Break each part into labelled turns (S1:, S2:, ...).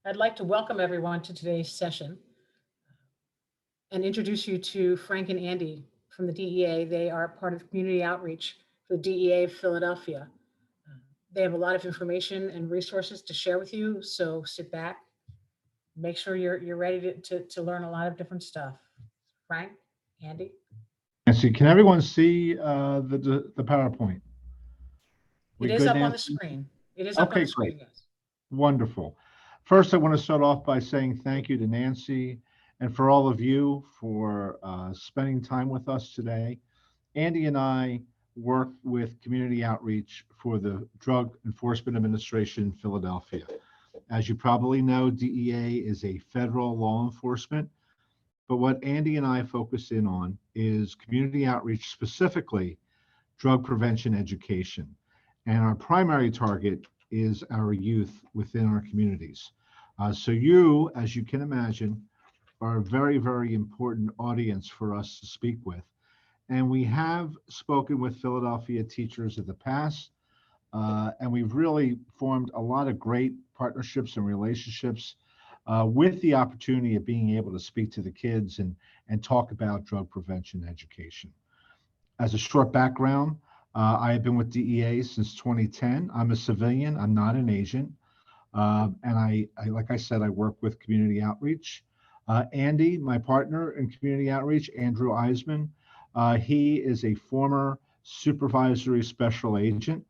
S1: I'd like to welcome everyone to today's session and introduce you to Frank and Andy from the DEA. They are part of community outreach for the DEA of Philadelphia. They have a lot of information and resources to share with you, so sit back, make sure you're ready to learn a lot of different stuff. Frank, Andy?
S2: Nancy, can everyone see the PowerPoint?
S1: It
S2: We
S1: is
S2: good,
S1: up on the
S2: Nancy?
S1: screen. It is up on
S2: Okay,
S1: the
S2: great.
S1: screen, yes.
S2: Wonderful. First, I want to start off by saying thank you to Nancy and for all of you for spending time with us today. Andy and I work with community outreach for the Drug Enforcement Administration, Philadelphia. As you probably know, DEA is a federal law enforcement, but what Andy and I focus in on is community outreach, specifically drug prevention education. And our primary target is our youth within our communities. So you, as you can imagine, are a very, very important audience for us to speak with. And we have spoken with Philadelphia teachers in the past, and we've really formed a lot of great partnerships and relationships with the opportunity of being able to speak to the kids and talk about drug prevention education. As a short background, I have been with DEA since 2010. I'm a civilian, I'm not an agent. And like I said, I work with community outreach. Andy, my partner in community outreach, Andrew Eisman, he is a former supervisory special agent.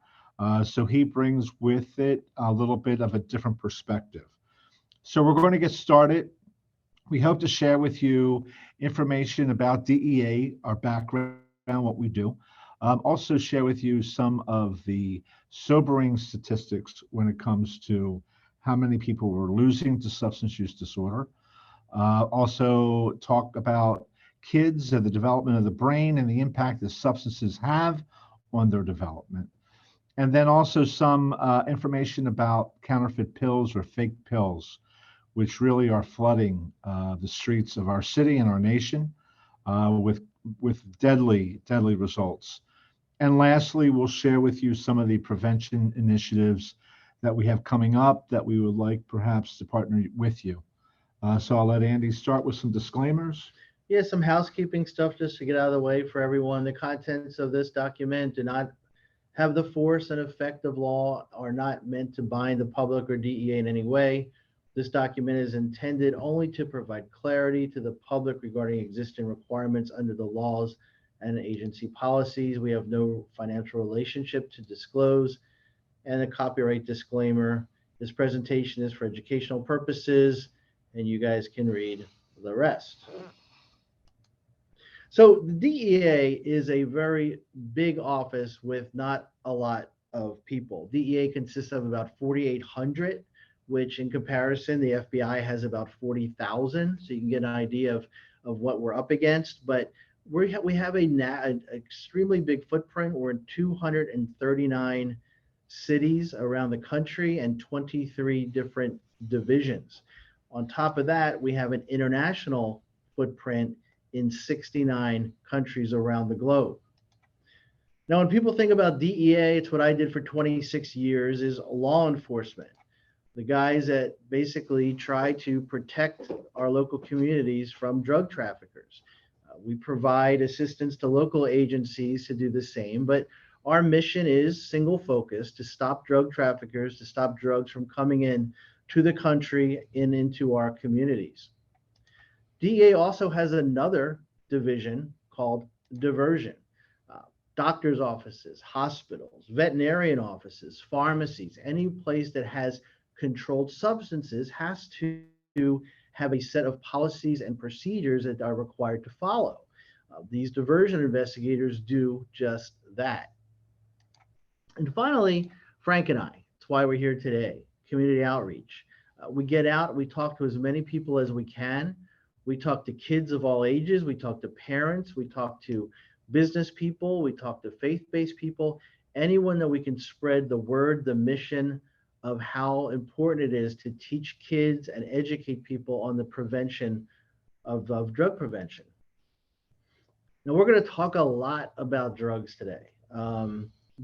S2: So he brings with it a little bit of a different perspective. So we're going to get started. We hope to share with you information about DEA, our background, what we do. Also share with you some of the sobering statistics when it comes to how many people we're losing to substance use disorder. Also talk about kids and the development of the brain and the impact that substances have on their development. And then also some information about counterfeit pills or fake pills, which really are flooding the streets of our city and our nation with deadly results. And lastly, we'll share with you some of the prevention initiatives that we have coming up that we would like perhaps to partner with you. So I'll let Andy start with some disclaimers.
S3: Yeah, some housekeeping stuff just to get out of the way for everyone. The contents of this document do not have the force and effect of law, are not meant to bind the public or DEA in any way. This document is intended only to provide clarity to the public regarding existing requirements under the laws and agency policies. We have no financial relationship to disclose. And a copyright disclaimer. This presentation is for educational purposes, and you guys can read the rest. So the DEA is a very big office with not a lot of people. DEA consists of about 4,800, which in comparison, the FBI has about 40,000. So you can get an idea of what we're up against. But we have an extremely big footprint. We're in 239 cities around the country and 23 different divisions. On top of that, we have an international footprint in 69 countries around the globe. Now, when people think about DEA, it's what I did for 26 years, is law enforcement. The guys that basically try to protect our local communities from drug traffickers. We provide assistance to local agencies to do the same, but our mission is single focus to stop drug traffickers, to stop drugs from coming in to the country and into our communities. DEA also has another division called diversion. Doctors' offices, hospitals, veterinarian offices, pharmacies, any place that has controlled substances has to have a set of policies and procedures that are required to follow. These diversion investigators do just that. And finally, Frank and I, that's why we're here today, community outreach. We get out, we talk to as many people as we can. We talk to kids of all ages, we talk to parents, we talk to business people, we talk to faith-based people, anyone that we can spread the word, the mission of how important it is to teach kids and educate people on the prevention of drug prevention. Now, we're going to talk a lot about drugs today.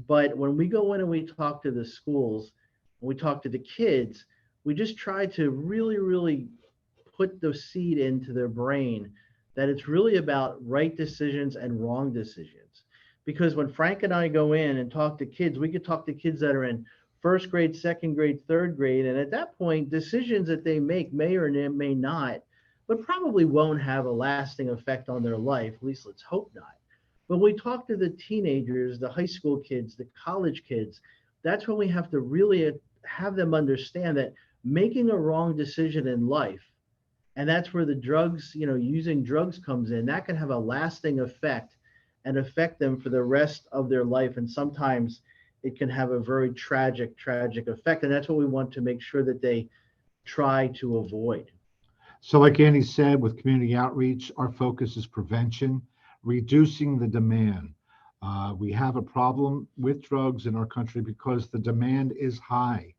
S3: But when we go in and we talk to the schools, when we talk to the kids, we just try to really put the seed into their brain that it's really about right decisions and wrong decisions. Because when Frank and I go in and talk to kids, we could talk to kids that are in first grade, second grade, third grade. And at that point, decisions that they make may or may not, but probably won't have a lasting effect on their life. At least let's hope not. But when we talk to the teenagers, the high school kids, the college kids, that's when we have to really have them understand that making a wrong decision in life, and that's where the drugs, using drugs comes in, that can have a lasting effect and affect them for the rest of their life. And sometimes it can have a very tragic effect. And that's what we want to make sure that they try to avoid.
S2: So, like Andy said, with community outreach, our focus is prevention, reducing the demand. We have a problem with drugs in our country because the demand is high.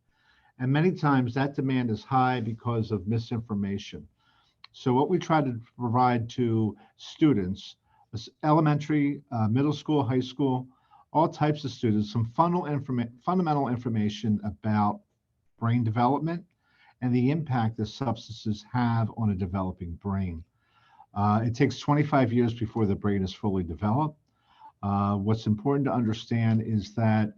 S2: And many times that demand is high because of misinformation. So, what we try to provide to students, elementary, middle school, high school, all types of students, some fundamental information about brain development and the impact that substances have on a developing brain. It takes 25 years before the brain is fully developed. What's important to understand is that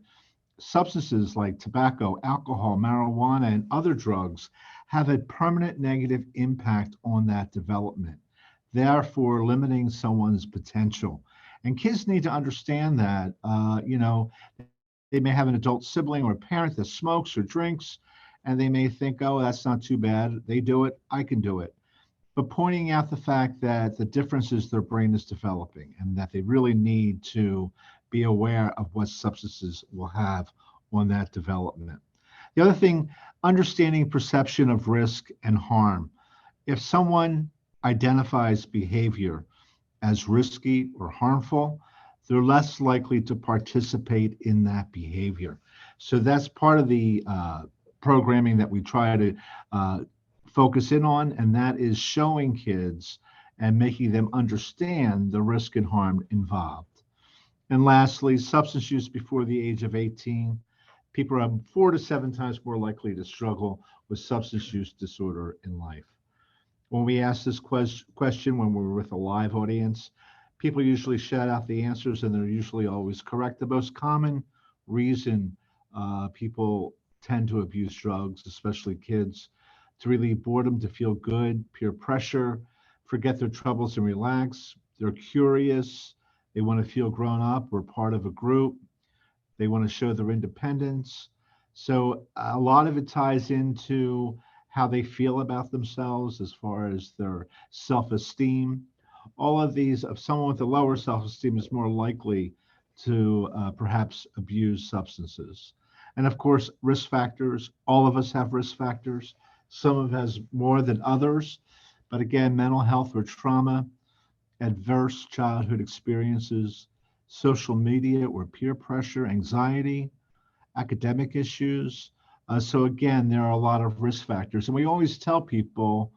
S2: substances like tobacco, alcohol, marijuana, and other drugs have a permanent negative impact on that development, therefore limiting someone's potential. And kids need to understand that, they may have an adult sibling or a parent that smokes or drinks, and they may think, oh, that's not too bad. They do it, I can do it. But pointing out the fact that the differences their brain is developing and that they really need to be aware of what substances will have on that development. The other thing, understanding perception of risk and harm. If someone identifies behavior as risky or harmful, they're less likely to participate in that behavior. So that's part of the programming that we try to focus in on, and that is showing kids and making them understand the risk and harm involved. And lastly, substance use before the age of 18. People are 4 to 7 times more likely to struggle with substance use disorder in life. When we ask this question when we're with a live audience, people usually shout out the answers and they're usually always correct. The most common reason people tend to abuse drugs, especially kids, to relieve boredom, to feel good, peer pressure, forget their troubles and relax. They're curious. They want to feel grown up or part of a group. They want to show their independence. So a lot of it ties into how they feel about themselves as far as their self-esteem. All of these, of someone with a lower self-esteem is more likely to perhaps abuse substances. And of course, risk factors. All of us have risk factors. Some of us more than others. But again, mental health or trauma, adverse childhood experiences, social media or peer pressure, anxiety, academic issues. So again, there are a lot of risk factors. And we always tell people,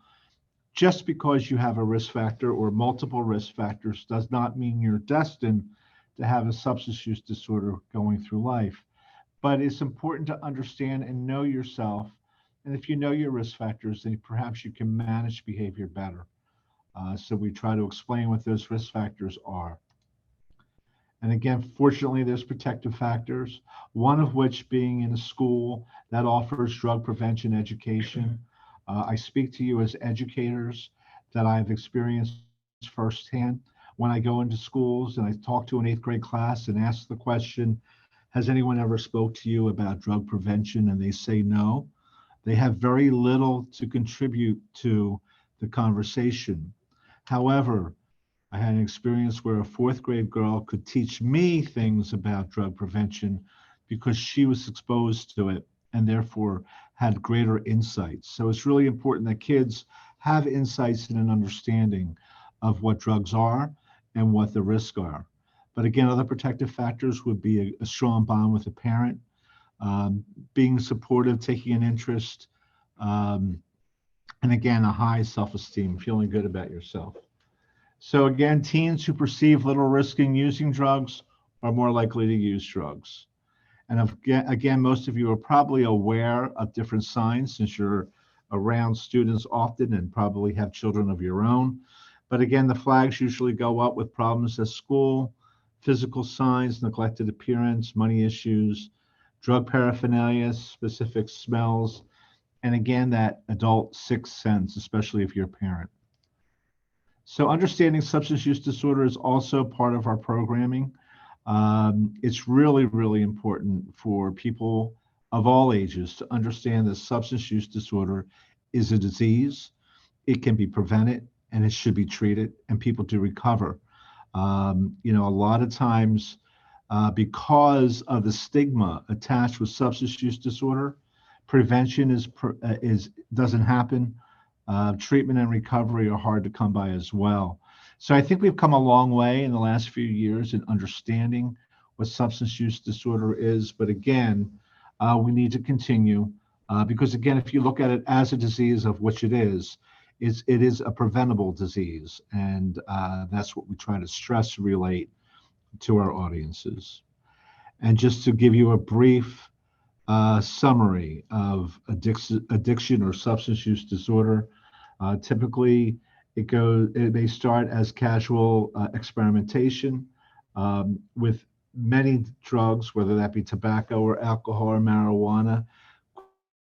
S2: just because you have a risk factor or multiple risk factors does not mean you're destined to have a substance use disorder going through life. But it's important to understand and know yourself. And if you know your risk factors, then perhaps you can manage behavior better. So we try to explain what those risk factors are. And again, fortunately, there's protective factors, one of which being in a school that offers drug prevention education. I speak to you as educators that I've experienced firsthand when I go into schools and I talk to an 8th grade class and ask the question, has anyone ever spoke to you about drug prevention? And they say no. They have very little to contribute to the conversation. However, I had an experience where a 4th grade girl could teach me things about drug prevention because she was exposed to it and therefore had greater insights. So it's really important that kids have insights and an understanding of what drugs are and what the risks are. But again, other protective factors would be a strong bond with a parent, being supportive, taking an interest, and again, a high self-esteem, feeling good about yourself. So again, teens who perceive little risk in using drugs are more likely to use drugs. And again, most of you are probably aware of different signs since you're around students often and probably have children of your own. But again, the flags usually go up with problems at school, physical signs, neglected appearance, money issues, drug paraphernalia, specific smells, and again, that adult sixth sense, especially if you're a parent. So understanding substance use disorder is also part of our programming. It's really, really important for people of all ages to understand that substance use disorder is a disease. It can be prevented and it should be treated, and people do recover. A lot of times, because of the stigma attached with substance use disorder, prevention is doesn't happen. Treatment and recovery are hard to come by as well. So I think we've come a long way in the last few years in understanding what substance use disorder is. But again, we need to continue because again, if you look at it as a disease of which it is a preventable disease, and that's what we try to stress and relate to our audiences. And just to give you a brief summary of addiction or substance use disorder. Typically, it may start as casual experimentation with many drugs, whether that be tobacco or alcohol or marijuana.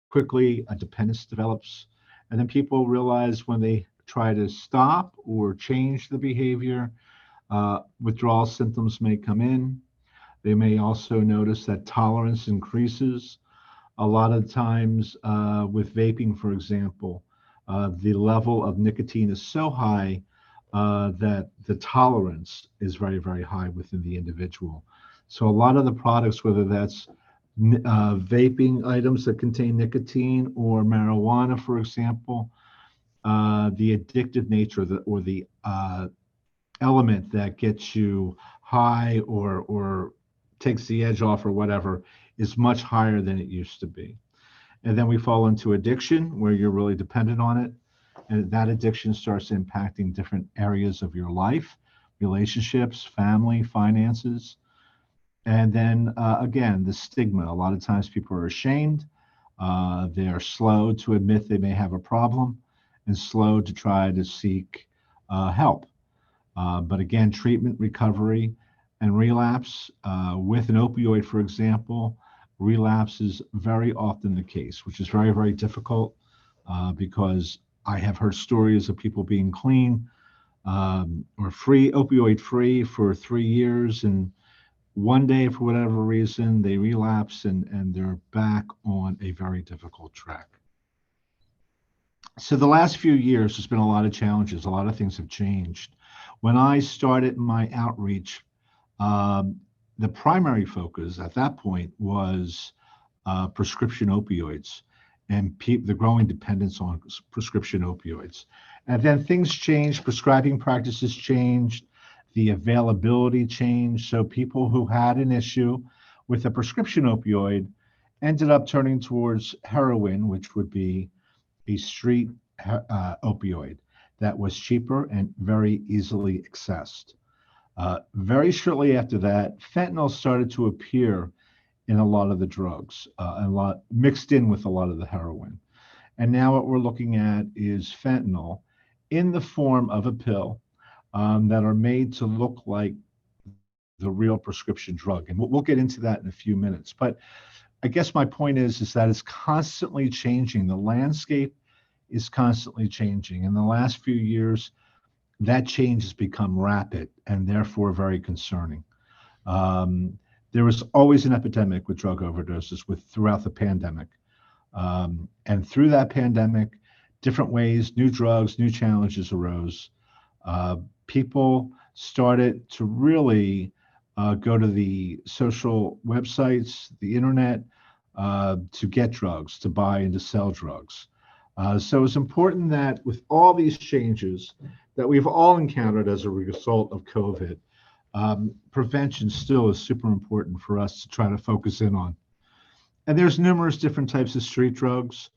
S2: Quickly, a dependence develops, and then people realize when they try to stop or change the behavior, withdrawal symptoms may come in. They may also notice that tolerance increases. A lot of times with vaping, for example, the level of nicotine is so high that the tolerance is very, very high within the individual. So a lot of the products, whether that's vaping items that contain nicotine or marijuana, for example, the addictive nature or the element that gets you high or takes the edge off or whatever is much higher than it used to be. And then we fall into addiction where you're really dependent on it. And that addiction starts impacting different areas of your life, relationships, family, finances. And then again, the stigma. A lot of times people are ashamed. They're slow to admit they may have a problem and slow to try to seek help. But again, treatment, recovery, and relapse with an opioid, for example, relapse is very often the case, which is very, very difficult because I have heard stories of people being clean or free, opioid free for 3 years. And one day, for whatever reason, they relapse and they're back on a very difficult track. So the last few years, there's been a lot of challenges. A lot of things have changed. When I started my outreach, the primary focus at that point was prescription opioids and the growing dependence on prescription opioids. And then things changed, prescribing practices changed, the availability changed. So people who had an issue with a prescription opioid ended up turning towards heroin, which would be a street opioid that was cheaper and very easily accessed. Very shortly after that, fentanyl started to appear in a lot of the drugs, a lot mixed in with a lot of the heroin. And now what we're looking at is fentanyl in the form of a pill that are made to look like the real prescription drug. And we'll get into that in a few minutes. But I guess my point is that it's constantly changing. The landscape is constantly changing. In the last few years, that change has become rapid and therefore very concerning. There was always an epidemic with drug overdoses throughout the pandemic. And through that pandemic, different ways, new drugs, new challenges arose. People started to really go to the social websites, the internet, to get drugs, to buy and to sell drugs. So it's important that with all these changes that we've all encountered as a result of COVID, prevention still is super important for us to try to focus in on. And there's numerous different types of street drugs.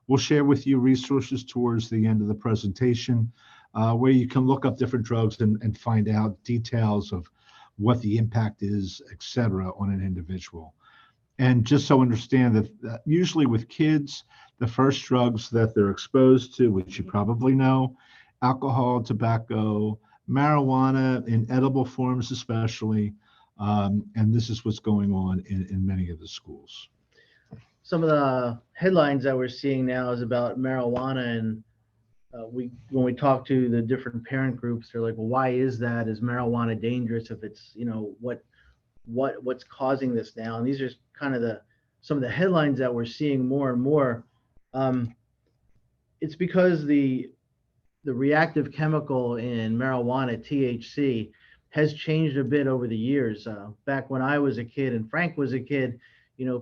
S2: We'll share with you resources towards the end of the presentation where you can look up different drugs and find out details of what the impact is, et cetera, on an individual. And just so understand that usually with kids, the first drugs that they're exposed to, which you probably know, alcohol, tobacco, marijuana in edible forms, especially. And this is what's going on in many of the schools.
S3: Some of the headlines that we're seeing now is about marijuana, and when we talk to the different parent groups, they're like, well, why is that? Is marijuana dangerous? If it's, what's causing this now? And these are kind of some of the headlines that we're seeing more and more. It's because the reactive chemical in marijuana, THC, has changed a bit over the years. Back when I was a kid and Frank was a kid,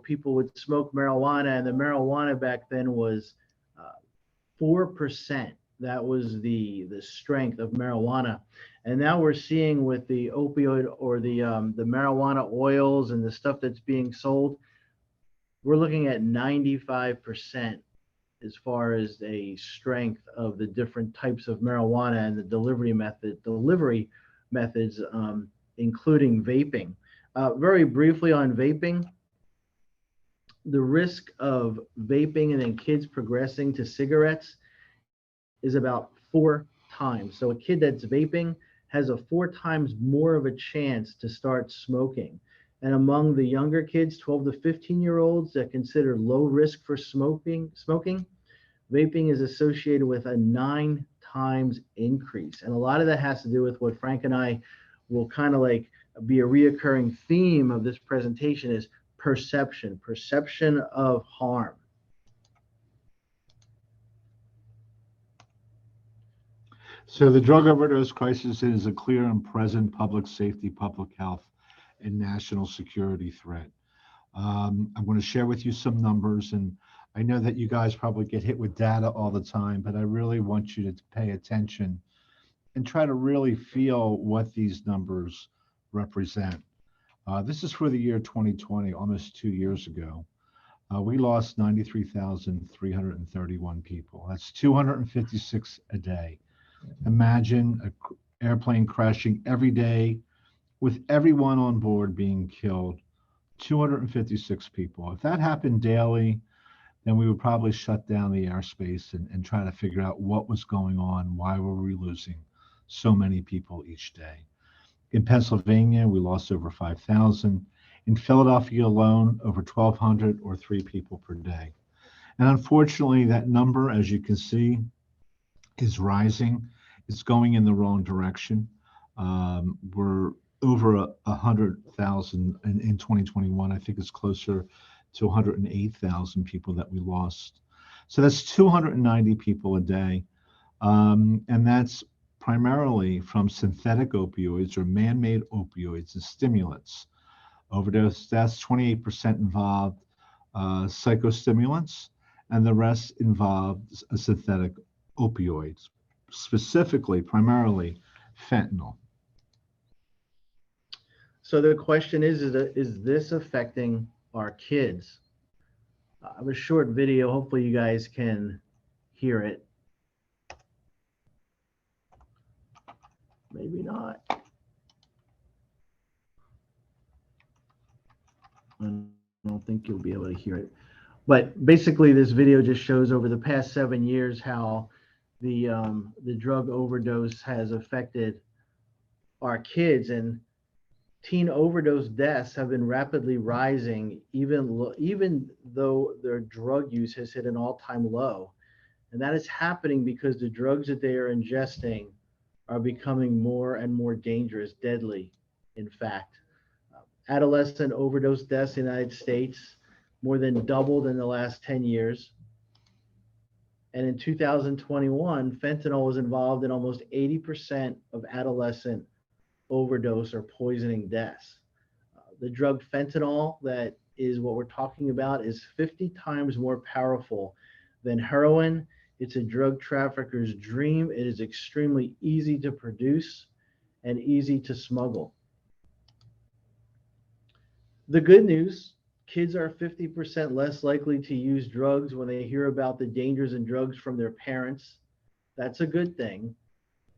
S3: people would smoke marijuana, and the marijuana back then was 4%. That was the strength of marijuana. And now we're seeing with the opioid or the marijuana oils and the stuff that's being sold, we're looking at 95% as far as a strength of the different types of marijuana and the delivery methods, including vaping. Very briefly on vaping, the risk of vaping and then kids progressing to cigarettes is about 4 times. So a kid that's vaping has a 4 times more of a chance to start smoking. And among the younger kids, 12 to 15-year-olds that consider low risk for smoking, vaping is associated with a 9 times increase. And a lot of that has to do with what Frank and I will kind of like be a reoccurring theme of this presentation is perception of harm.
S2: So the drug overdose crisis is a clear and present public safety, public health, and national security threat. I'm going to share with you some numbers, and I know that you guys probably get hit with data all the time, but I really want you to pay attention and try to really feel what these numbers represent. This is for the year 2020, almost 2 years ago. We lost 93,331 people. That's 256 a day. Imagine an airplane crashing every day with everyone on board being killed, 256 people. If that happened daily, then we would probably shut down the airspace and try to figure out what was going on, why were we losing so many people each day. In Pennsylvania, we lost over 5,000. In Philadelphia alone, over 1,200 or 3 people per day. And unfortunately, that number, as you can see, is rising. It's going in the wrong direction. We're over 100,000 in 2021. I think it's closer to 108,000 people that we lost. So that's 290 people a day. And that's primarily from synthetic opioids or man-made opioids and stimulants. Overdose deaths, 28% involved psychostimulants, and the rest involved synthetic opioids, specifically, primarily fentanyl.
S3: So the question is this affecting our kids? I have a short video. Hopefully you guys can hear it. Maybe not. I don't think you'll be able to hear it. But basically, this video just shows over the past 7 years how the drug overdose has affected our kids, and teen overdose deaths have been rapidly rising, even though their drug use has hit an all-time low. And that is happening because the drugs that they are ingesting are becoming more and more dangerous, deadly, in fact. Adolescent overdose deaths in the United States more than doubled in the last 10 years. And in 2021, fentanyl was involved in almost 80% of adolescent overdose or poisoning deaths. The drug fentanyl, that is what we're talking about, is 50 times more powerful than heroin. It's a drug trafficker's dream. It is extremely easy to produce and easy to smuggle. The good news, kids are 50% less likely to use drugs when they hear about the dangers in drugs from their parents. That's a good thing.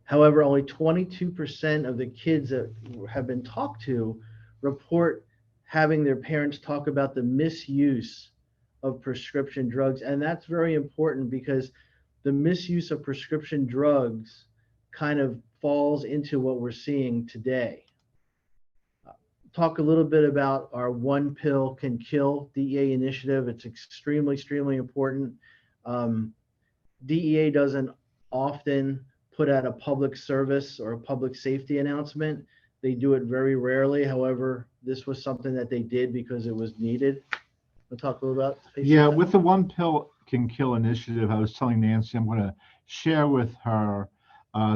S3: However, only 22% of the kids that have been talked to report having their parents talk about the misuse of prescription drugs. And that's very important because the misuse of prescription drugs kind of falls into what we're seeing today. Talk a little bit about our One Pill Can Kill DEA initiative. It's extremely, extremely important. DEA doesn't often put out a public service or a public safety announcement. They do it very rarely. However, this was something that they did because it was needed. We'll talk a little about
S2: Yeah, with the One Pill Can Kill initiative, I was telling Nancy I'm going to share with her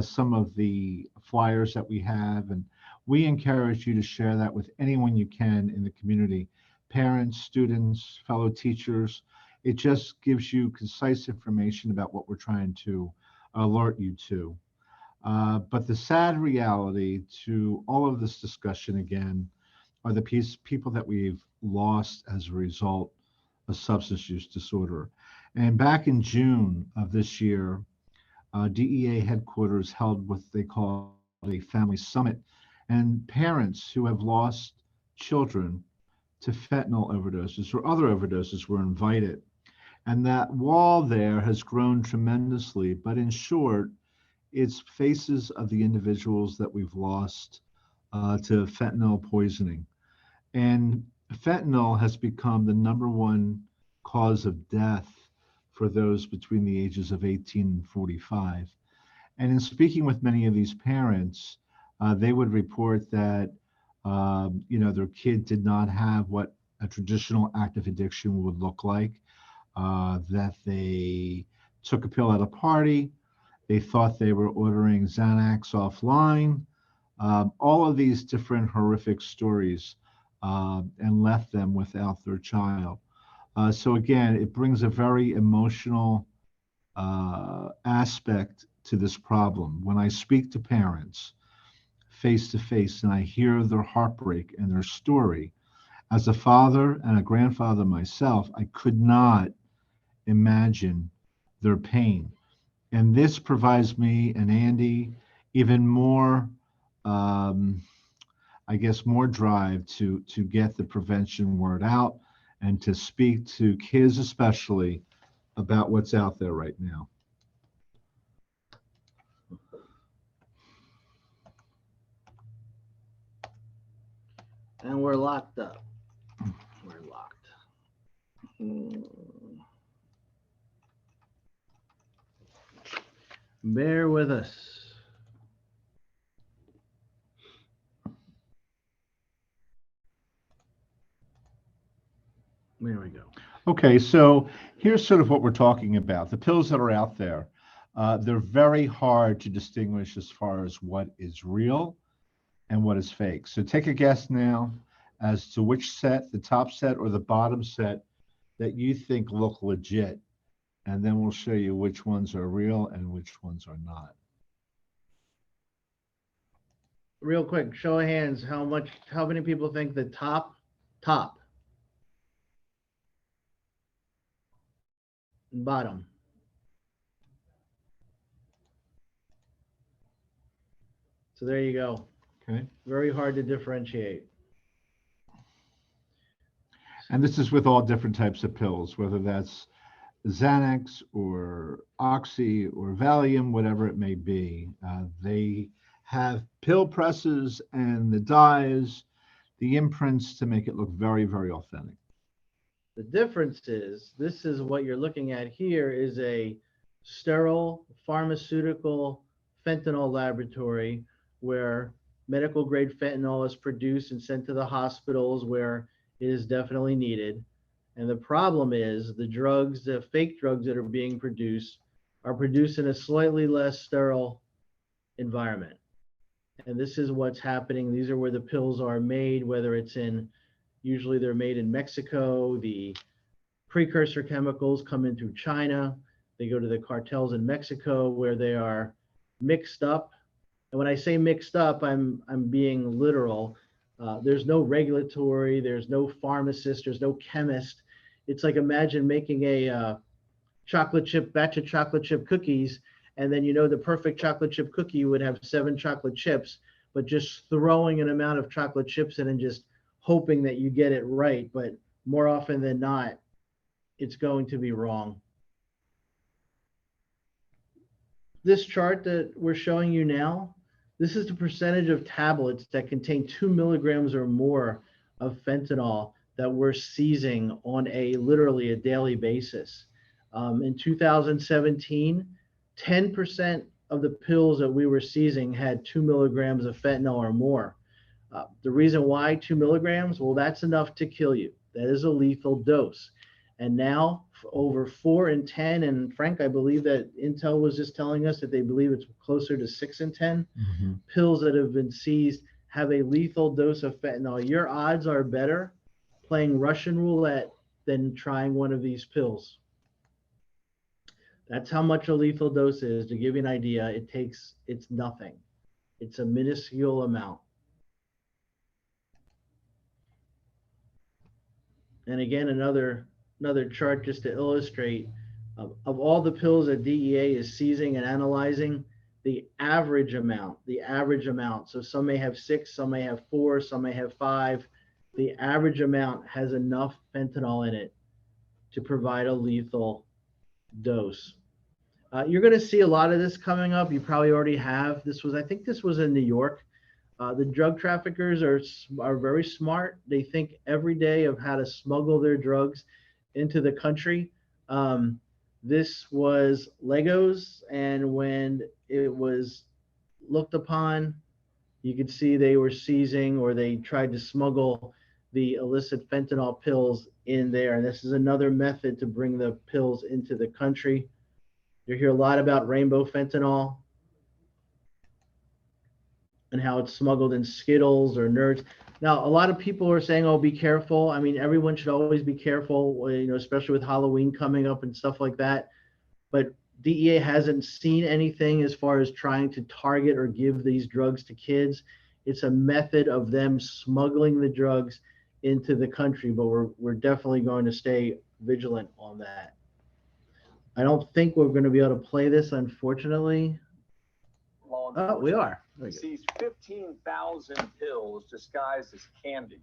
S2: some of the flyers that we have, and we encourage you to share that with anyone you can in the community, parents, students, fellow teachers. It just gives you concise information about what we're trying to alert you to. But the sad reality to all of this discussion again are the people that we've lost as a result of substance use disorder. And back in June of this year, DEA headquarters held what they call a family summit, and parents who have lost children to fentanyl overdoses or other overdoses were invited. And that wall there has grown tremendously, but in short, it's faces of the individuals that we've lost to fentanyl poisoning. And fentanyl has become the number one cause of death for those between the ages of 18 and 45. And in speaking with many of these parents, they would report that their kid did not have what a traditional active addiction would look like, that they took a pill at a party, they thought they were ordering Xanax offline, all of these different horrific stories, and left them without their child. So again, it brings a very emotional aspect to this problem. When I speak to parents face to face and I hear their heartbreak and their story, as a father and a grandfather myself, I could not imagine their pain. And this provides me and Andy even more, I guess, more drive to get the prevention word out and to speak to kids especially about what's out there right now.
S3: And we're locked up. We're locked. Bear with us. There we go.
S2: Okay, so here's sort of what we're talking about. The pills that are out there, they're very hard to distinguish as far as what is real and what is fake. So take a guess now as to which set, the top set or the bottom set, that you think look legit. And then we'll show you which ones are real and which ones are not.
S3: Real quick, show of hands, how many people think the top, and bottom? So there you go.
S2: Okay.
S3: Very hard to differentiate.
S2: And this is with all different types of pills, whether that's Xanax or Oxy or Valium, whatever it may be. They have pill presses and the dyes, the imprints to make it look very, very authentic.
S3: The difference is, this is what you're looking at here is a sterile pharmaceutical fentanyl laboratory where medical grade fentanyl is produced and sent to the hospitals where it is definitely needed. And the problem is the drugs, the fake drugs that are being produced are produced in a slightly less sterile environment. And this is what's happening. These are where the pills are made, whether it's in, usually they're made in Mexico. The precursor chemicals come in through China. They go to the cartels in Mexico where they are mixed up. And when I say mixed up, I'm being literal. There's no regulatory, there's no pharmacist, there's no chemist. It's like, imagine making a batch of chocolate chip cookies, and then the perfect chocolate chip cookie would have 7 chocolate chips, but just throwing an amount of chocolate chips in and just hoping that you get it right, but more often than not, it's going to be wrong. This chart that we're showing you now, this is the percentage of tablets that contain 2 milligrams or more of fentanyl that we're seizing on literally a daily basis. In 2017, 10% of the pills that we were seizing had 2 milligrams of fentanyl or more. The reason why 2 milligrams, well, that's enough to kill you. That is a lethal dose. And now over 4 and 10, and Frank, I believe that Intel was just telling us that they believe it's closer to 6 and 10 pills that have been seized have a lethal dose of fentanyl. Your odds are better playing Russian roulette than trying one of these pills. That's how much a lethal dose is. To give you an idea, it's nothing. It's a minuscule amount. And again, another chart just to illustrate, of all the pills that DEA is seizing and analyzing, the average amount. So some may have 6, some may have 4, some may have 5. The average amount has enough fentanyl in it to provide a lethal dose. You're going to see a lot of this coming up. You probably already have. I think this was in New York. The drug traffickers are very smart. They think every day of how to smuggle their drugs into the country. This was Legos, and when it was looked upon, you could see they were seizing, or they tried to smuggle the illicit fentanyl pills in there. And this is another method to bring the pills into the country. You hear a lot about rainbow fentanyl and how it's smuggled in Skittles or Nerds. Now, a lot of people are saying, oh, be careful. I mean, everyone should always be careful, especially with Halloween coming up and stuff like that. But DEA hasn't seen anything as far as trying to target or give these drugs to kids. It's a method of them smuggling the drugs into the country, but we're definitely going to stay vigilant on that. I don't think we're going to be able to play this, unfortunately. Oh, we are.
S4: Seized 15,000 pills disguised as candy.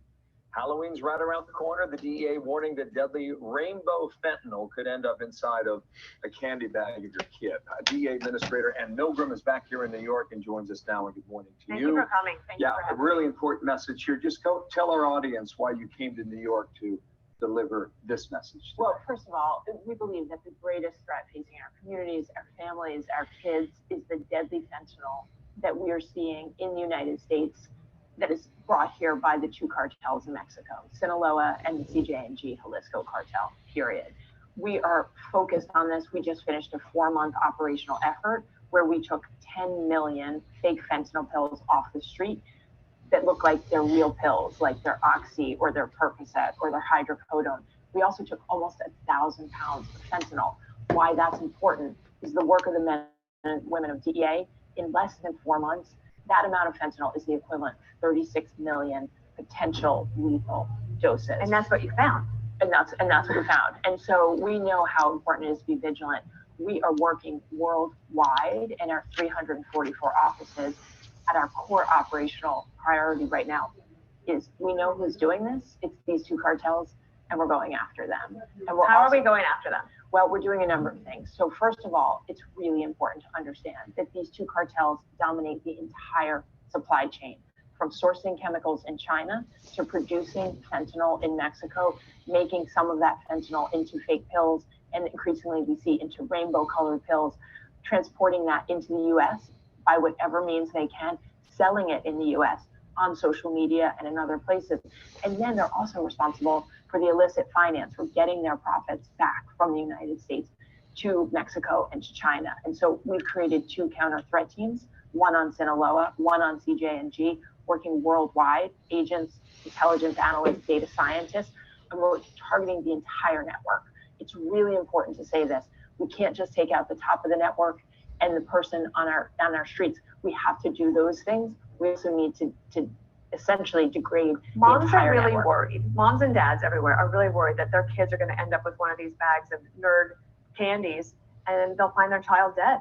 S4: Halloween's right around the corner. The DEA warning that deadly rainbow fentanyl could end up inside of a candy bag of your kid. DEA Administrator Ann Milgram is back here in New York and joins us now. And good morning to
S5: you. Thank you for coming. Thank you for
S4: a really important message here. Just go tell our audience why you came to New York to deliver this message today.
S5: Well, first of all, we believe that the greatest threat facing our communities, our families, our kids is the deadly fentanyl that we are seeing in the United States that is brought here by the two cartels in Mexico, Sinaloa and the CJ&G Jalisco cartel, period. We are focused on this. We just finished a 4-month operational effort where we took 10 million fake fentanyl pills off the street that look like they're real pills, like they're Oxy or they're Percocet or they're hydrocodone. We also took almost 1,000 pounds of fentanyl. Why that's important is the work of the men and women of DEA. In less than 4 months, that amount of fentanyl is the equivalent of 36 million potential lethal doses.
S6: And that's what you found.
S5: And that's what we found. And so we know how important it is to be vigilant. We are working worldwide in our 344 offices. At our core operational priority right now is we know who's doing this. It's these two cartels, and we're going after them. And
S6: How are we going after them?
S5: Well, we're doing a number of things. So first of all, it's really important to understand that these two cartels dominate the entire supply chain, from sourcing chemicals in China to producing fentanyl in Mexico, making some of that fentanyl into fake pills, and increasingly we see into rainbow colored pills, transporting that into the US by whatever means they can, selling it in the US on social media and in other places. And then they're also responsible for the illicit finance, for getting their profits back from the United States to Mexico and to China. And so we've created 2 counter threat teams, one on Sinaloa, one on CJ&G, working worldwide, agents, intelligence analysts, data scientists, and we're targeting the entire network. It's really important to say this. We can't just take out the top of the network and the person on our streets. We have to do those things. We also need to essentially degrade
S6: Moms
S5: the entire
S6: are really
S5: network.
S6: worried. Moms and dads everywhere are really worried that their kids are going to end up with one of these bags of nerd candies and they'll find their child dead.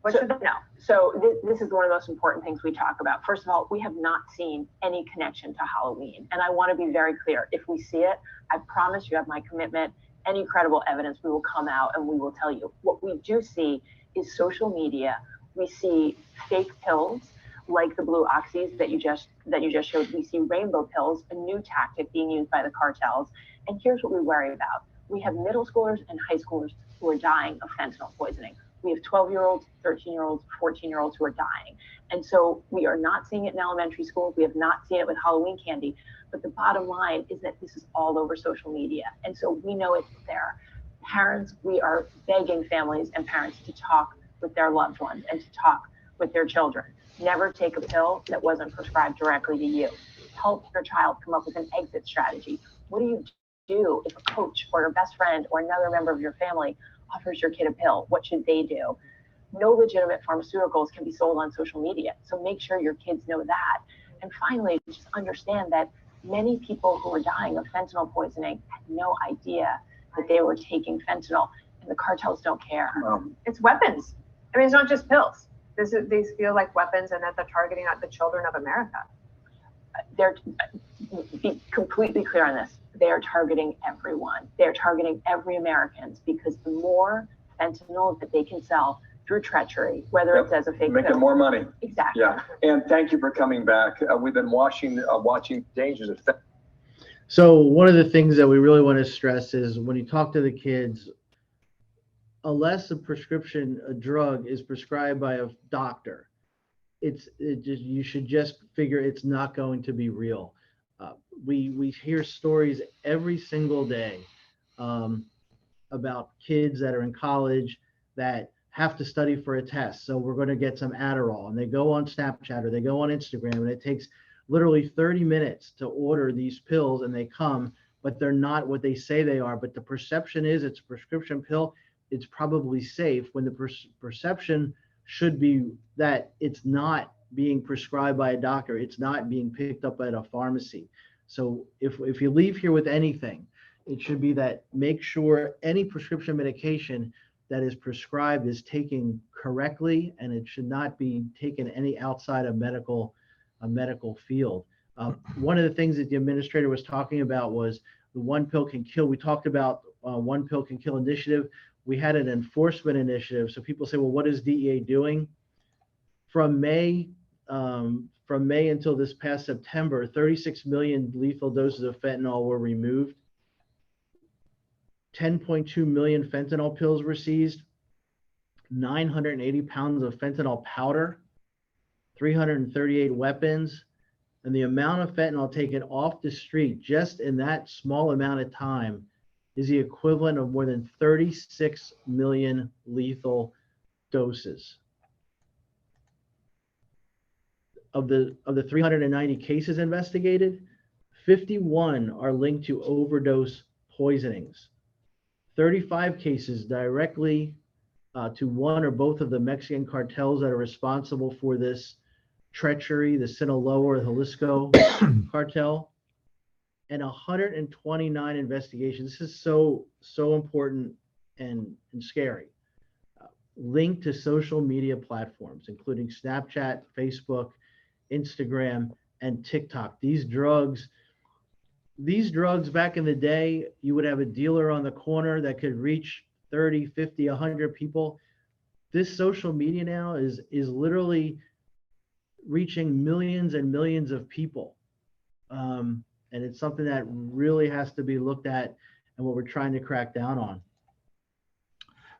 S6: What should they know?
S5: So this is one of the most important things we talk about. First of all, we have not seen any connection to Halloween. And I want to be very clear. If we see it, I promise you have my commitment. Any credible evidence, we will come out and we will tell you. What we do see is social media. We see fake pills like the blue oxys that you just showed. We see rainbow pills, a new tactic being used by the cartels. And here's what we worry about. We have middle schoolers and high schoolers who are dying of fentanyl poisoning. We have 12-year-olds, 13-year-olds, 14-year-olds who are dying. And so we are not seeing it in elementary schools. We have not seen it with Halloween candy. But the bottom line is that this is all over social media. And so we know it's there. Parents, we are begging families and parents to talk with their loved ones and to talk with their children. Never take a pill that wasn't prescribed directly to you. Help your child come up with an exit strategy. What do you do if a coach or your best friend or another member of your family offers your kid a pill? What should they do? No legitimate pharmaceuticals can be sold on social media. So make sure your kids know that. And finally, just understand that many people who are dying of fentanyl poisoning had no idea that they were taking fentanyl, and the cartels don't care.
S6: It's weapons. I mean, it's not just pills. These feel like weapons, and that they're targeting the children of America.
S5: They're, be completely clear on this, they are targeting everyone. They're targeting every American, because the more fentanyl that they can sell through treachery, whether it's as a fake
S4: making
S5: pill.
S4: more money.
S5: Exactly.
S4: Yeah, and thank you for coming back. We've been watching dangers of fentanyl.
S3: So one of the things that we really want to stress is when you talk to the kids, unless a drug is prescribed by a doctor, you should just figure it's not going to be real. We hear stories every single day about kids that are in college that have to study for a test. So we're going to get some Adderall, and they go on Snapchat or they go on Instagram, and it takes literally 30 minutes to order these pills, and they come, but they're not what they say they are. But the perception is it's a prescription pill. It's probably safe, when the perception should be that it's not being prescribed by a doctor. It's not being picked up at a pharmacy. So if you leave here with anything, it should be that make sure any prescription medication that is prescribed is taken correctly, and it should not be taken any outside of a medical field. One of the things that the administrator was talking about was the one pill can kill. We talked about one pill can kill initiative. We had an enforcement initiative. So people say, well, what is DEA doing? From May until this past September, 36 million lethal doses of fentanyl were removed. 10.2 million fentanyl pills were seized. 980 pounds of fentanyl powder. 338 weapons. And the amount of fentanyl taken off the street just in that small amount of time is the equivalent of more than 36 million lethal doses. Of the 390 cases investigated, 51 are linked to overdose poisonings. 35 cases directly to one or both of the Mexican cartels that are responsible for this treachery, the Sinaloa or Jalisco cartel, and 129 investigations. This is so important and scary. Linked to social media platforms, including Snapchat, Facebook, Instagram, and TikTok. These drugs back in the day, you would have a dealer on the corner that could reach 30, 50, 100 people. This social media now is literally reaching millions and millions of people. And it's something that really has to be looked at, and what we're trying to crack down on.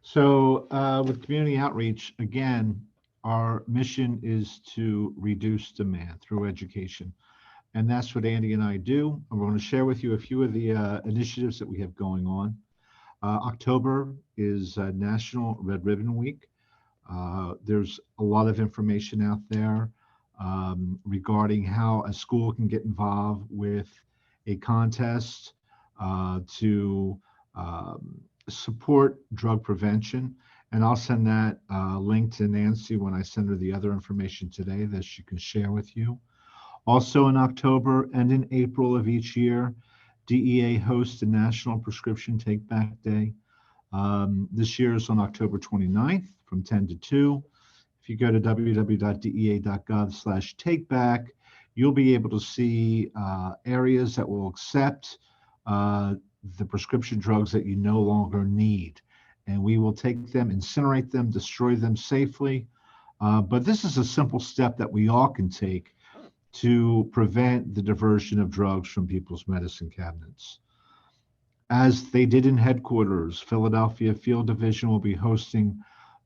S2: So with community outreach, again, our mission is to reduce demand through education. And that's what Andy and I do. And we're going to share with you a few of the initiatives that we have going on. October is National Red Ribbon Week. There's a lot of information out there regarding how a school can get involved with a contest to support drug prevention. And I'll send that link to Nancy when I send her the other information today that she can share with you. Also in October and in April of each year, DEA hosts a National Prescription Take Back Day. This year is on October 29th from 10 to 2. If you go to www.dea.gov/takeback, you'll be able to see areas that will accept the prescription drugs that you no longer need. And we will take them, incinerate them, destroy them safely. But this is a simple step that we all can take to prevent the diversion of drugs from people's medicine cabinets. As they did in headquarters, Philadelphia Field Division will be hosting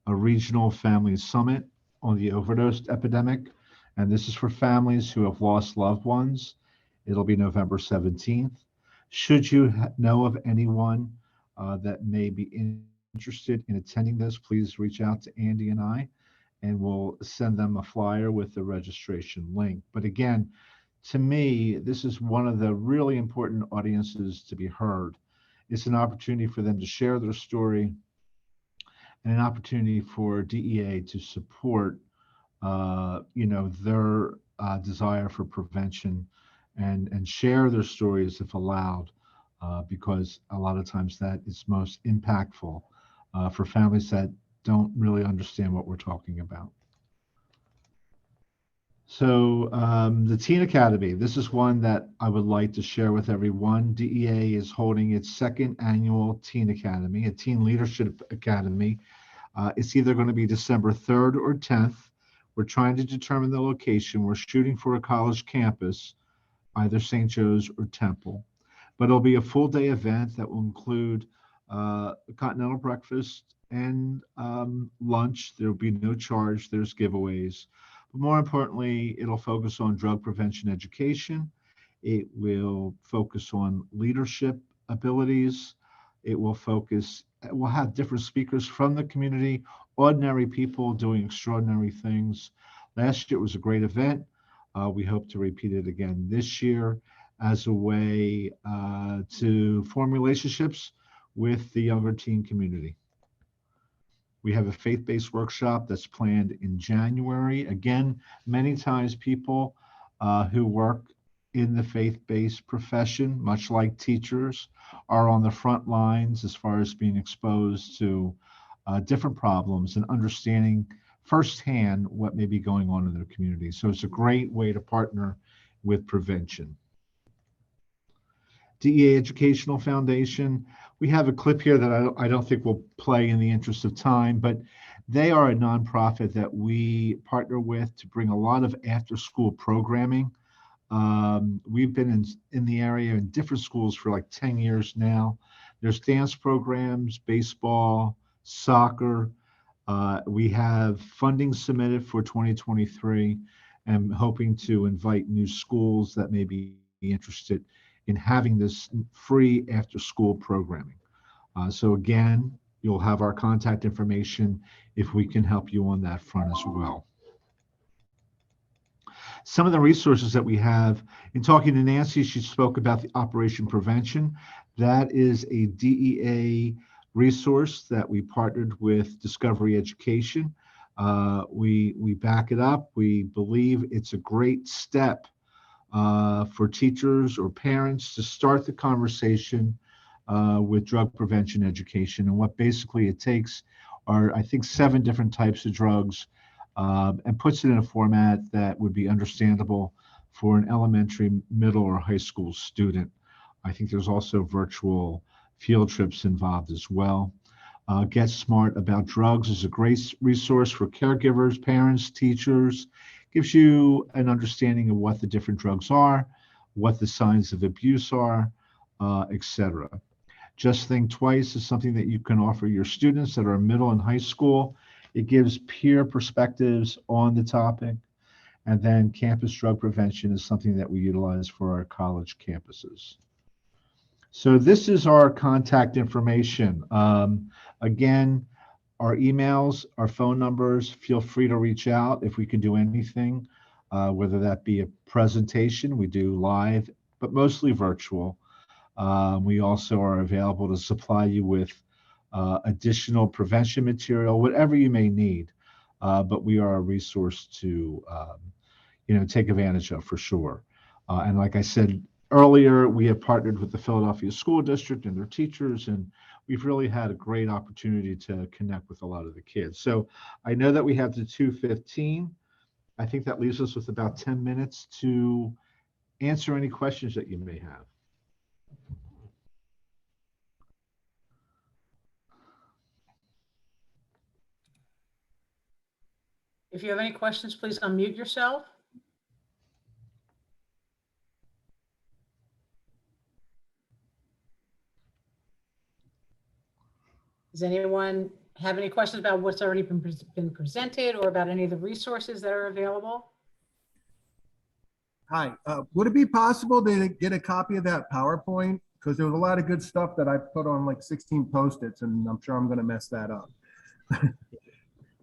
S2: a regional family summit on the overdose epidemic. And this is for families who have lost loved ones. It'll be November 17th. Should you know of anyone that may be interested in attending this, please reach out to Andy and I, and we'll send them a flyer with the registration link. But again, to me, this is one of the really important audiences to be heard. It's an opportunity for them to share their story and an opportunity for DEA to support, their desire for prevention and share their stories if allowed, because a lot of times that is most impactful for families that don't really understand what we're talking about. So the Teen Academy, this is one that I would like to share with everyone. DEA is holding its second annual Teen Academy, a Teen Leadership Academy. It's either going to be December 3rd or 10th. We're trying to determine the location. We're shooting for a college campus, either St. Joe's or Temple. But it'll be a full day event that will include a continental breakfast and lunch. There will be no charge. There's giveaways. But more importantly, it'll focus on drug prevention education. It will focus on leadership abilities. It will have different speakers from the community, ordinary people doing extraordinary things. Last year it was a great event. We hope to repeat it again this year as a way to form relationships with the younger teen community. We have a faith-based workshop that's planned in January. Again, many times people who work in the faith-based profession, much like teachers, are on the front lines as far as being exposed to different problems and understanding firsthand what may be going on in their community. So it's a great way to partner with prevention. DEA Educational Foundation, we have a clip here that I don't think will play in the interest of time, but they are a nonprofit that we partner with to bring a lot of after-school programming. We've been in the area in different schools for like 10 years now. There's dance programs, baseball, soccer. We have funding submitted for 2023 and hoping to invite new schools that may be interested in having this free after-school programming. So again, you'll have our contact information if we can help you on that front as well. Some of the resources that we have, in talking to Nancy, she spoke about the Operation Prevention. That is a DEA resource that we partnered with Discovery Education. We back it up. We believe it's a great step for teachers or parents to start the conversation with drug prevention education. And what basically it takes are, I think, 7 different types of drugs and puts it in a format that would be understandable for an elementary, middle, or high school student. I think there's also virtual field trips involved as well. Get Smart About Drugs is a great resource for caregivers, parents, teachers. Gives you an understanding of what the different drugs are, what the signs of abuse are, etc. Just Think Twice is something that you can offer your students that are middle and high school. It gives peer perspectives on the topic. And then Campus Drug Prevention is something that we utilize for our college campuses. So this is our contact information. Again, our emails, our phone numbers, feel free to reach out if we can do anything, whether that be a presentation, we do live, but mostly virtual. We also are available to supply you with additional prevention material, whatever you may need. But we are a resource to take advantage of for sure. And like I said Earlier, we have partnered with the Philadelphia School District and their teachers, and we've really had a great opportunity to connect with a lot of the kids. So I know that we have the 2:15. I think that leaves us with about 10 minutes to answer any questions that you may have.
S1: If you have any questions, please unmute yourself. Does anyone have any questions about what's already been presented or about any of the resources that are available?
S7: Hi, would it be possible to get a copy of that PowerPoint? Because there was a lot of good stuff that I put on like 16 Post-its, and I'm sure I'm going to mess that up.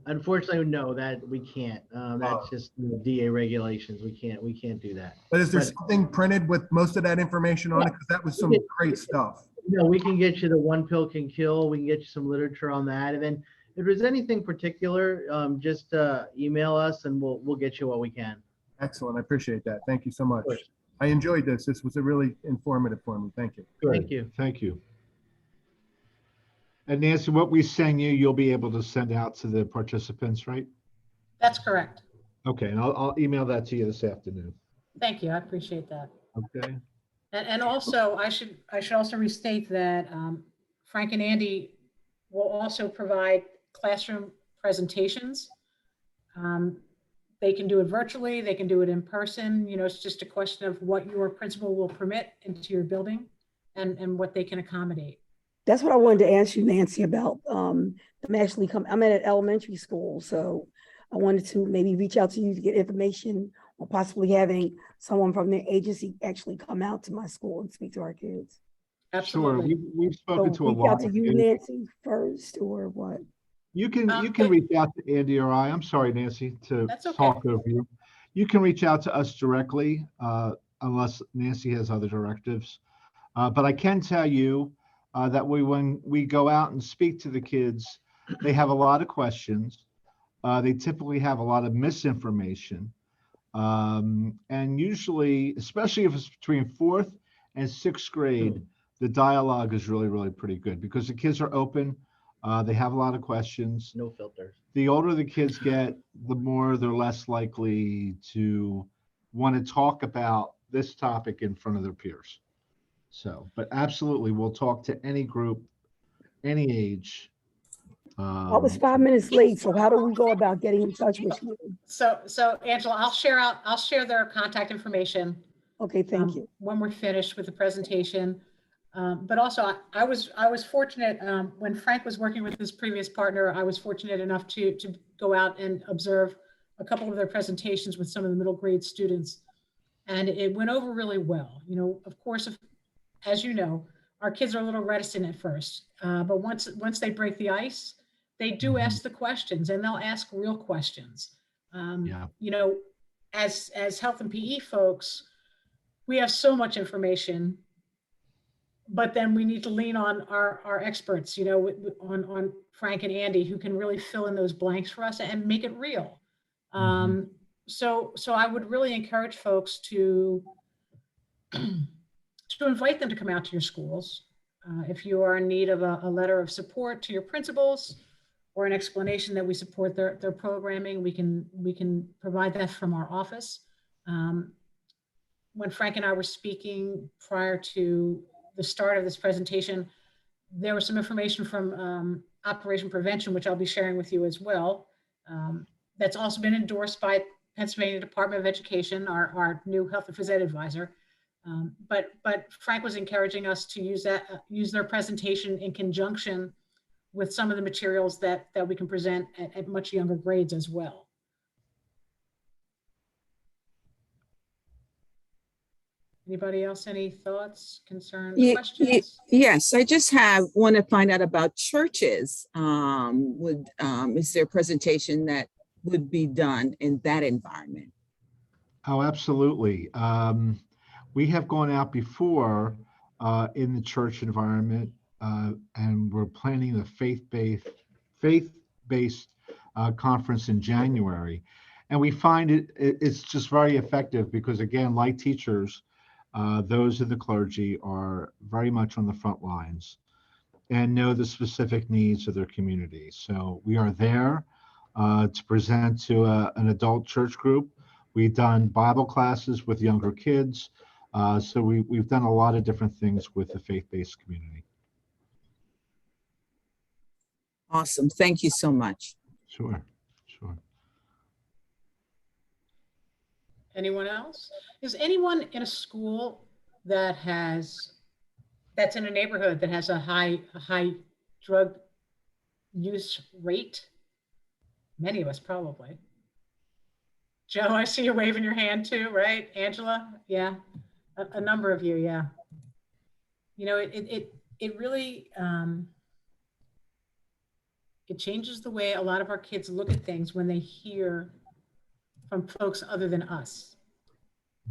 S3: Unfortunately, no, that we can't. That's just DA regulations. We can't do that.
S7: But is there something printed with most of that information on it? Because that was some great stuff.
S3: No, we can get you the One Pill Can Kill. We can get you some literature on that. And then if there's anything particular, just email us and we'll get you what we can.
S7: Excellent. I appreciate that. Thank you so much. I enjoyed this. This was a really informative for me. Thank you.
S3: Thank you.
S2: Thank you. And Nancy, what we send you, you'll be able to send out to the participants, right?
S1: That's correct.
S2: Okay, and I'll email that to you this afternoon.
S1: Thank you. I appreciate that.
S2: Okay.
S1: And also, I should also restate that Frank and Andy will also provide classroom presentations. They can do it virtually, they can do it in person. You know, it's just a question of what your principal will permit into your building and what they can accommodate.
S8: That's what I wanted to ask you, Nancy, about. I'm at an elementary school, so I wanted to maybe reach out to you to get information or possibly having someone from the agency actually come out to my school and speak to our kids.
S1: Absolutely.
S2: Sure, we've spoken to a
S8: reach
S2: lot
S8: out to
S2: of
S8: you,
S2: kids.
S8: Nancy, first, or what?
S2: You can reach out to Andy or I. I'm sorry, Nancy, to
S1: That's okay.
S2: talk over you. You can reach out to us directly, unless Nancy has other directives. But I can tell you that when we go out and speak to the kids, they have a lot of questions. They typically have a lot of misinformation. And usually, especially if it's between 4th and 6th grade, the dialogue is really, really pretty good because the kids are open. They have a lot of questions.
S3: No filters.
S2: The older the kids get, the more they're less likely to want to talk about this topic in front of their peers. So, but absolutely, we'll talk to any group, any age.
S8: I was 5 minutes late, so how do we go about getting in touch with you?
S1: So Angela, I'll share their contact information.
S8: Okay, thank you.
S1: When we're finished with the presentation. But also I was fortunate when Frank was working with his previous partner, I was fortunate enough to go out and observe a couple of their presentations with some of the middle grade students. And it went over really well. You know, of course, as you know, our kids are a little reticent at first, but once they break the ice, they do ask the questions, and they'll ask real questions. You know, as health and PE folks, we have so much information, but then we need to lean on our experts, you know, on Frank and Andy, who can really fill in those blanks for us and make it real. So I would really encourage folks to invite them to come out to your schools. If you are in need of a letter of support to your principals or an explanation that we support their programming, we can provide that from our office. When Frank and I were speaking prior to the start of this presentation, there was some information from Operation Prevention, which I'll be sharing with you as well. That's also been endorsed by Pennsylvania Department of Education, our new health and phys ed advisor. But Frank was encouraging us to use their presentation in conjunction with some of the materials that we can present at much younger grades as well. Anybody else, any thoughts, concerns, questions?
S9: Yes, I just want to find out about churches. Is there a presentation that would be done in that environment?
S2: Oh, absolutely. We have gone out before in the church environment, and we're planning a faith-based conference in January. And we find it's just very effective because, again, like teachers, those in the clergy are very much on the front lines and know the specific needs of their community. So we are there to present to an adult church group. We've done Bible classes with younger kids. So we've done a lot of different things with the faith-based community.
S9: Awesome. Thank you so much.
S2: Sure, sure.
S1: Anyone else? Is anyone in a school that's in a neighborhood that has a high drug use rate? Many of us probably. Joe, I see you waving your hand too, right? Angela? Yeah, a number of you, yeah. You know, it really, it changes the way a lot of our kids look at things when they hear from folks other than us.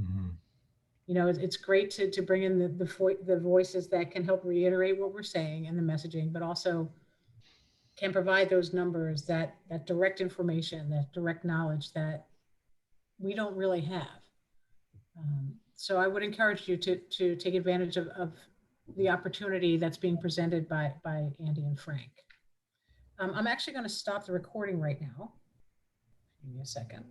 S2: Mm-hmm.
S1: You know, it's great to bring in the voices that can help reiterate what we're saying and the messaging, but also can provide those numbers, that direct information, that direct knowledge that we don't really have. So I would encourage you to take advantage of the opportunity that's being presented by Andy and Frank. I'm actually going to stop the recording right now. Give me a second.